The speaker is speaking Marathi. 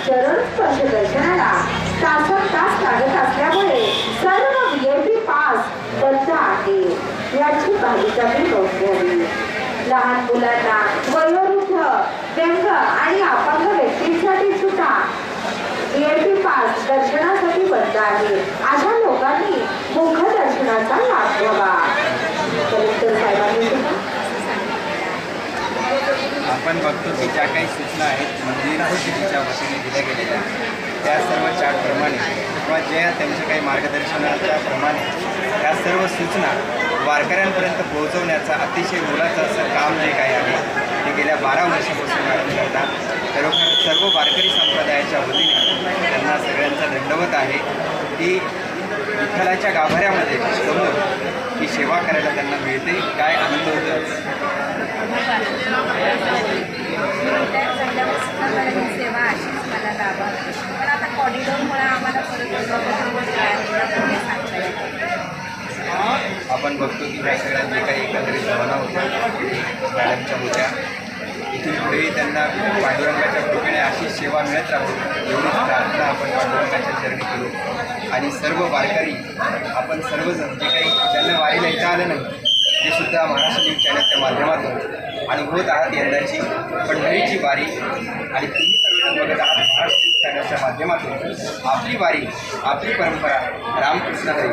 चरण स्पर्श दर्शनाला तास लागत असल्यामुळे सर्व VIP पास बंद आहे याची भाविकांनी नोंद घ्यावी। लहान मुलांना, वयोवृद्ध, व्यंग आणि अपंग व्यक्तींसाठी सुद्धा VIP पास दर्शनासाठी बंद आहे। अशा लोकांनी मुख दर्शनाचा लाभ घ्यावा। कलेक्टर साहेबांनी आपण बघतो की ज्या काही सूचना आहेत मंदिर समितीच्या वतीने दिल्या गेलेल्या त्या सर्व चार्टप्रमाणे किंवा ज्या त्यांच्या काही मार्गदर्शनाच्या प्रमाणे त्या सर्व सूचना वारकऱ्यांपर्यंत पोहोचवण्याचं अतिशय मोलाचं असं काम जे काही आहे ते गेल्या 12 वर्षापासून मॅडम करतात। खरोखर सर्व वारकरी संप्रदायाच्या वतीने त्यांना सगळ्यांचा दंडवत आहे की विठ्ठलाच्या गाभाऱ्यामध्ये समोर ही सेवा करायला त्यांना मिळते। काय आनंद होतो। सेवा अशीच मला लाभावी, पण आता कॉरिडॉरमुळे आम्हाला आपण बघतो की ह्या सगळ्या जे काही एकत्रित भावना होत्या मॅडमच्या होत्या, इथून पुढेही त्यांना पांडुरंगाच्या कृपेने अशी सेवा मिळत राहू एवढीच प्रार्थना आपण पांडुरंगाच्या चरणी करू। आणि सर्व वारकरी आपण सर्वजण जे काही ज्यांना वारीला येता आलं नाही ते सुद्धा महाराष्ट्र न्यूज चॅनलच्या माध्यमातून अनुभवत आहात यंदाची पंढरीची वारी। आणि तुम्ही सर्वजण बघत आहात महाराष्ट्र न्यूज चॅनलच्या माध्यमातून आपली वारी, आपली परंपरा। रामकृष्ण हरी।